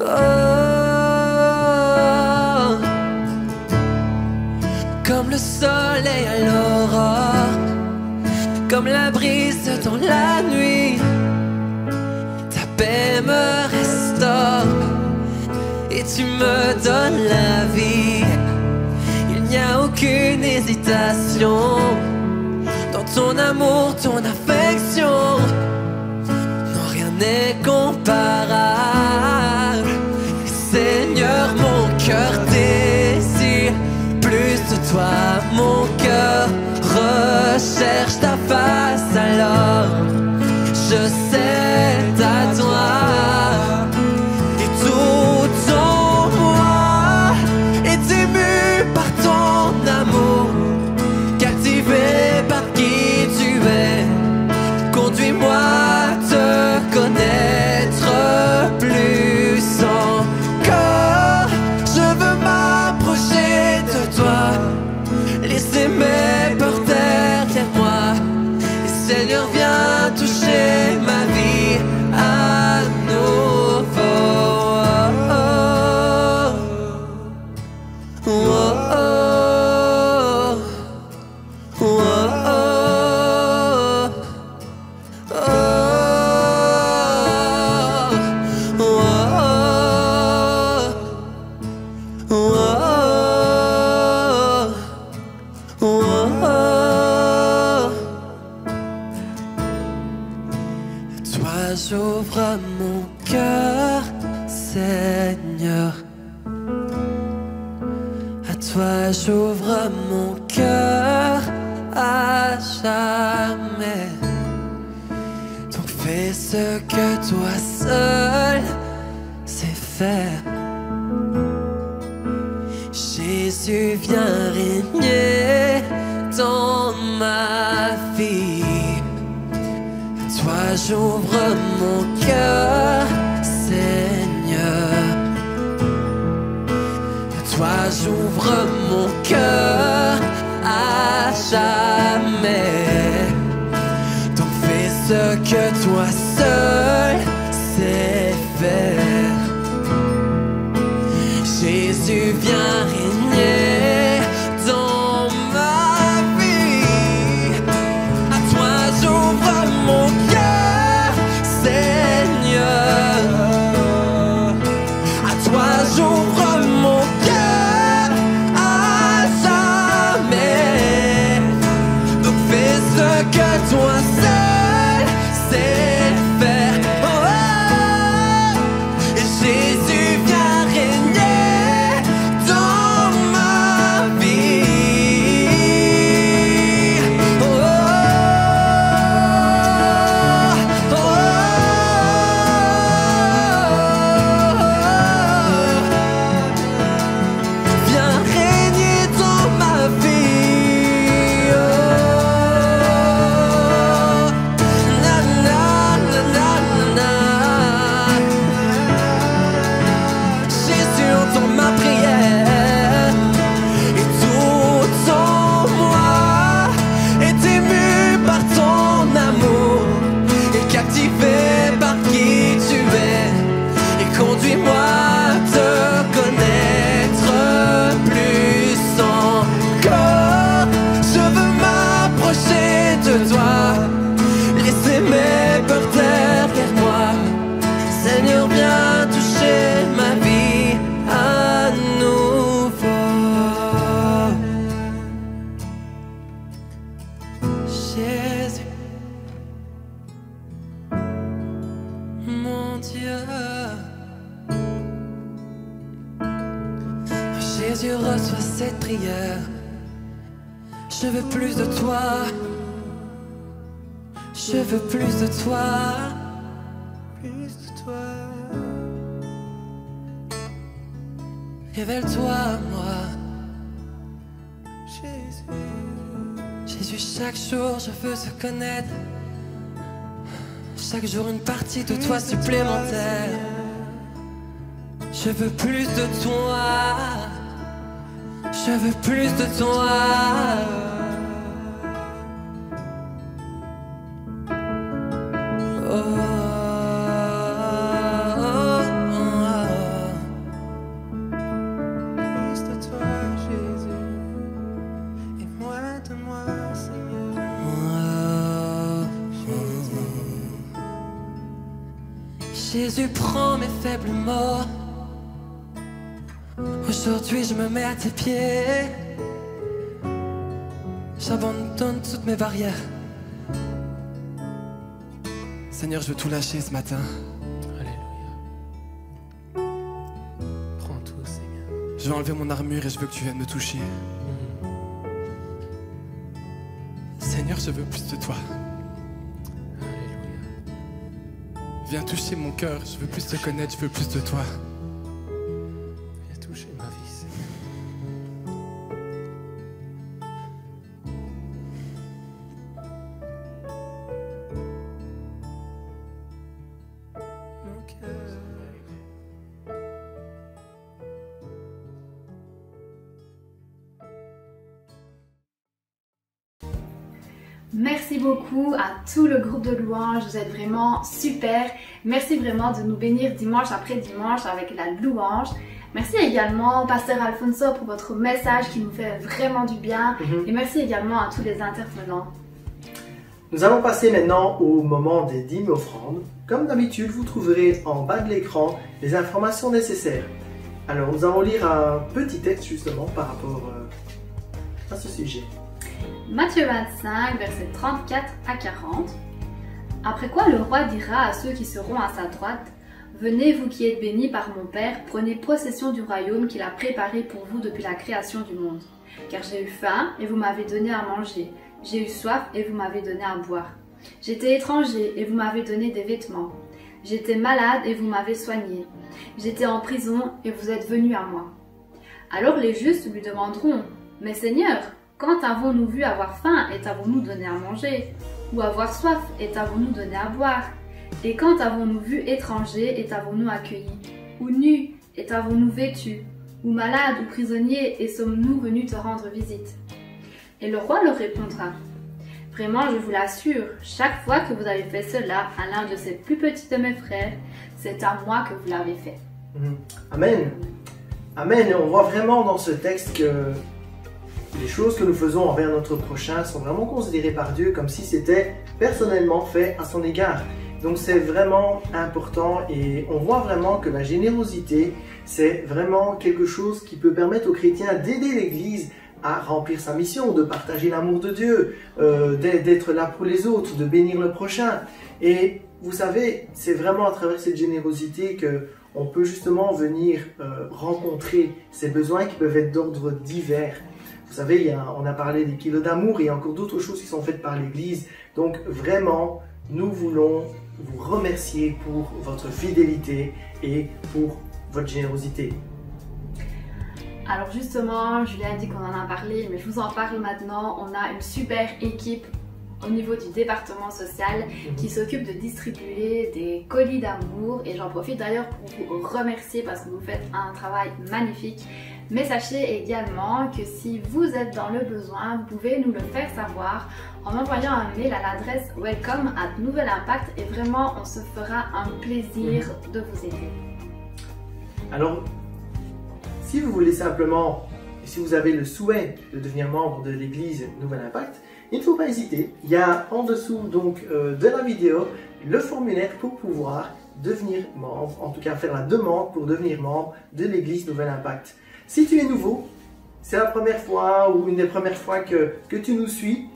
oh. Comme le soleil à l'aurore, comme la brise dans la nuit, ta paix me restaure et tu me donnes la vie. Il n'y a aucune hésitation dans ton amour, ton affection. Non, rien n'est comparable. c'est à toi. Et tout en moi est ému par ton amour, captivé par qui tu es. Conduis-moi à te connaître plus encore. Je veux m'approcher de toi, laisser mes peurs derrière moi. Et Seigneur, viens toucher ma vie à nouveau. Oh, oh, oh, oh, oh, oh, oh, oh, oh. Toi j'ouvre mon cœur, Seigneur. À toi j'ouvre mon cœur à jamais. Donc fais ce que toi seul sais faire. Jésus, viens régner dans ma vie. Toi j'ouvre mon cœur, Seigneur. Toi j'ouvre mon cœur à jamais. Donc fais ce que toi seul sais faire. Jésus, viens régner dans ma vie. À toi j'ouvre mon cœur, Seigneur. À toi j'ouvre mon cœur à jamais. Donc fais ce que toi seul sais faire. Oh, oh. Et Jésus, viens régner dans ma vie. Oh, oh, oh, viens régner dans ma vie. Oh, na, na, na, na, na, na. Jésus, entends ma prière. Et tout en moi est ému par ton amour, et captivé par qui tu es. Et conduis-moi à te connaître plus encore. Je veux m'approcher de toi, laisser mes peurs derrière moi. Seigneur, viens toucher ma vie à nouveau. Jésus, mon Dieu. Jésus, reçois cette prière. Je veux plus de toi. Je veux plus de toi. Plus de toi. Révèle-toi à moi. Jésus, chaque jour je veux te connaître. Chaque jour une partie de toi supplémentaire. Je veux plus de toi. Je veux plus de toi. Oh, oh, oh, oh. Plus de toi, Jésus, et moins de moi, Seigneur. Jésus, prends mes faibles mots. Aujourd'hui je me mets à tes pieds. J'abandonne toutes mes barrières. Seigneur, je veux tout lâcher ce matin. Alléluia. Prends tout, Seigneur. Je vais enlever mon armure et je veux que tu viennes me toucher. Seigneur, je veux plus de toi. Alléluia. Viens toucher mon cœur, je veux plus te connaître, je veux plus de toi. Viens toucher ma vie, Seigneur. Mon cœur. Merci beaucoup à tout le groupe de louanges, vous êtes vraiment super. Merci vraiment de nous bénir dimanche après dimanche avec la louange. Merci également Pasteur Alfonso pour votre message qui nous fait vraiment du bien. Et merci également à tous les intervenants. Nous allons passer maintenant au moment des dîmes et offrandes. Comme d'habitude, vous trouverez en bas de l'écran les informations nécessaires. Alors nous allons lire un petit texte justement par rapport à ce sujet. Matthieu 25, versets 34 à 40. Après quoi le roi dira à ceux qui seront à sa droite, « Venez, vous qui êtes bénis par mon Père, prenez possession du royaume qu'il a préparé pour vous depuis la création du monde. Car j'ai eu faim, et vous m'avez donné à manger. J'ai eu soif, et vous m'avez donné à boire. J'étais étranger, et vous m'avez donné des vêtements. J'étais malade, et vous m'avez soigné. J'étais en prison, et vous êtes venus à moi. » Alors les justes lui demanderont, « Mais Seigneur, quand avons-nous vu avoir faim et t'avons-nous donné à manger? Ou avoir soif et t'avons-nous donné à boire? Et quand avons-nous vu étranger et t'avons-nous accueilli? Ou nu et t'avons-nous vêtu? Ou malade ou prisonnier et sommes-nous venus te rendre visite? » Et le roi leur répondra, « Vraiment, je vous l'assure, chaque fois que vous avez fait cela à l'un de ces plus petits de mes frères, c'est à moi que vous l'avez fait. » Amen. Amen. Et on voit vraiment dans ce texte que les choses que nous faisons envers notre prochain sont vraiment considérées par Dieu comme si c'était personnellement fait à son égard. Donc c'est vraiment important et on voit vraiment que la générosité, c'est vraiment quelque chose qui peut permettre aux chrétiens d'aider l'Église à remplir sa mission, de partager l'amour de Dieu, d'être là pour les autres, de bénir le prochain. Et vous savez, c'est vraiment à travers cette générosité qu'on peut justement venir rencontrer ces besoins qui peuvent être d'ordre divers. Vous savez, on a parlé des kilos d'amour et il y a encore d'autres choses qui sont faites par l'Église. Donc vraiment, nous voulons vous remercier pour votre fidélité et pour votre générosité. Alors justement, Julien dit qu'on en a parlé, mais je vous en parle maintenant. On a une super équipe au niveau du département social qui s'occupe de distribuer des colis d'amour et j'en profite d'ailleurs pour vous remercier parce que vous faites un travail magnifique. Mais sachez également que si vous êtes dans le besoin, vous pouvez nous le faire savoir en envoyant un mail à l'adresse welcome@nouvelimpact et vraiment on se fera un plaisir de vous aider. Alors, si vous voulez simplement, et si vous avez le souhait de devenir membre de l'église Nouvel Impact, il ne faut pas hésiter. Il y a en dessous donc de la vidéo le formulaire pour pouvoir devenir membre, en tout cas faire la demande pour devenir membre de l'église Nouvel Impact. Si tu es nouveau, c'est la première fois ou une des premières fois que tu nous suis,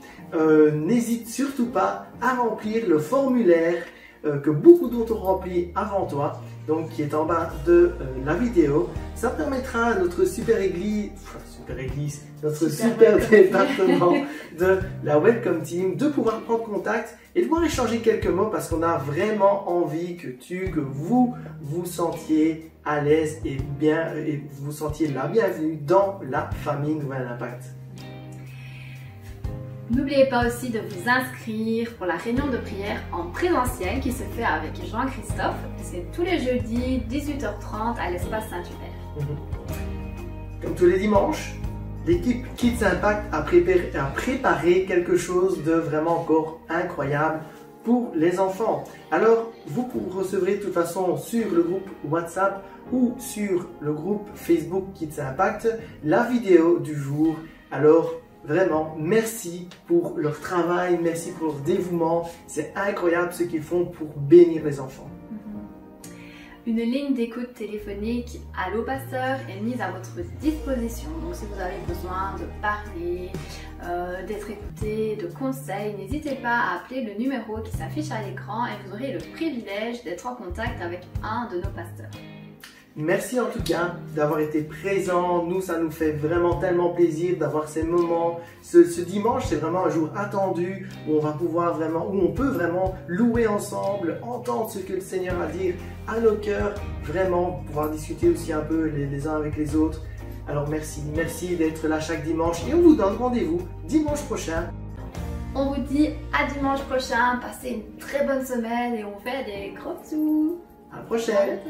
n'hésite surtout pas à remplir le formulaire que beaucoup d'autres ont rempli avant toi, donc qui est en bas de la vidéo. Ça permettra à notre super département de la Welcome Team de pouvoir prendre contact et de pouvoir échanger quelques mots parce qu'on a vraiment envie que vous vous sentiez à l'aise et bien et vous sentiez la bienvenue dans la famille Nouvel Impact. N'oubliez pas aussi de vous inscrire pour la réunion de prière en présentiel qui se fait avec Jean-Christophe. C'est tous les jeudis 18h30 à l'espace Saint-Hubert. Comme tous les dimanches, l'équipe Kids Impact a préparé quelque chose de vraiment encore incroyable pour les enfants. Alors, vous recevrez de toute façon sur le groupe WhatsApp ou sur le groupe Facebook Kids Impact la vidéo du jour. Alors, vraiment, merci pour leur travail, merci pour leur dévouement. C'est incroyable ce qu'ils font pour bénir les enfants. Une ligne d'écoute téléphonique Allo Pasteur est mise à votre disposition. Donc si vous avez besoin de parler, d'être écouté, de conseils, n'hésitez pas à appeler le numéro qui s'affiche à l'écran et vous aurez le privilège d'être en contact avec un de nos pasteurs. Merci en tout cas d'avoir été présent. Nous, ça nous fait vraiment tellement plaisir d'avoir ces moments. Ce dimanche, c'est vraiment un jour attendu où on va pouvoir vraiment, où on peut vraiment louer ensemble, entendre ce que le Seigneur a à dire à nos cœurs, vraiment pouvoir discuter aussi un peu les uns avec les autres. Alors merci d'être là chaque dimanche et on vous donne rendez-vous dimanche prochain. On vous dit à dimanche prochain, passez une très bonne semaine et on fait des gros bisous. À la prochaine.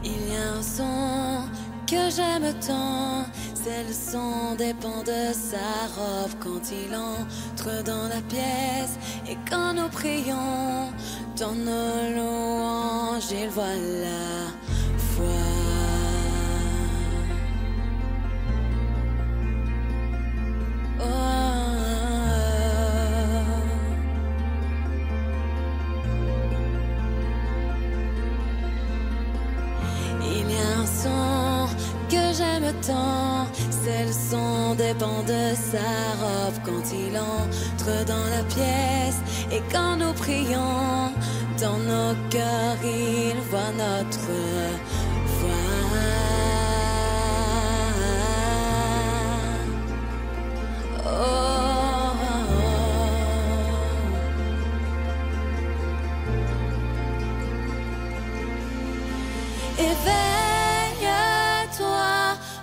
Il y a un son que j'aime tant, c'est le son des pans de sa robe quand il entre dans la pièce et quand nous prions dans nos louanges, il voit la foi. C'est le son des pans de sa robe quand il entre dans la pièce et quand nous prions dans nos cœurs, il voit notre voix. Oh, éveille-toi,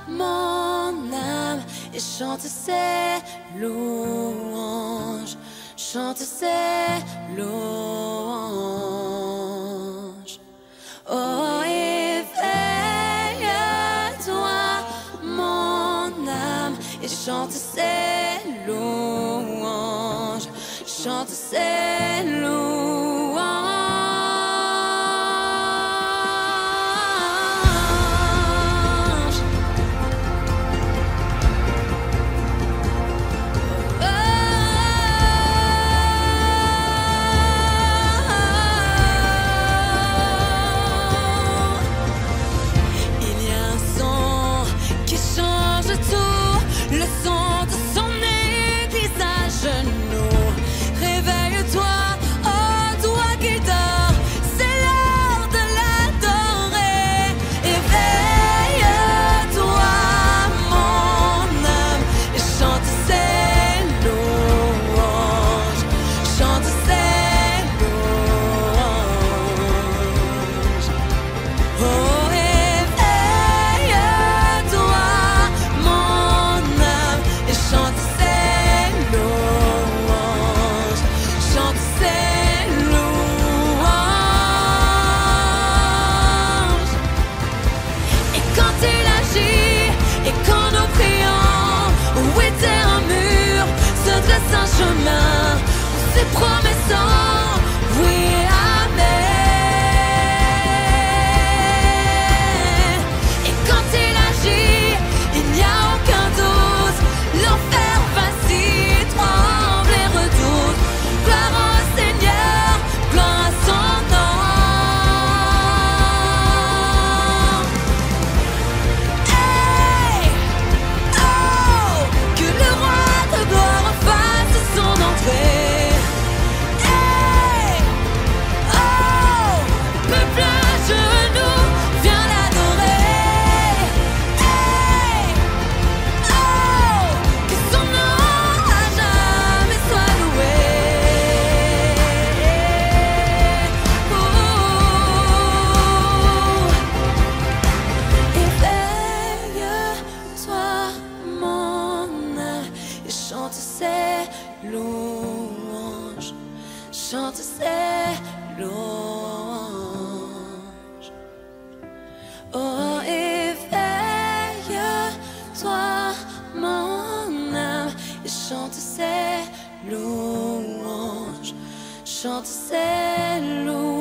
mon âme, et chante ses louanges, chante ses louanges. Oh, éveille-toi, mon âme, et chante ses louanges, chante ses louanges. C'est promettant, oui, amen. Et quand il agit, il n'y a aucun doute, l'enfer vacille, tremble et redoute. Gloire au Seigneur, gloire à son nom. Hey, oh, que le roi de gloire fasse son entrée. Chante ses louanges. Oh, éveille-toi, mon âme, et chante ses louanges. Chante ses louanges.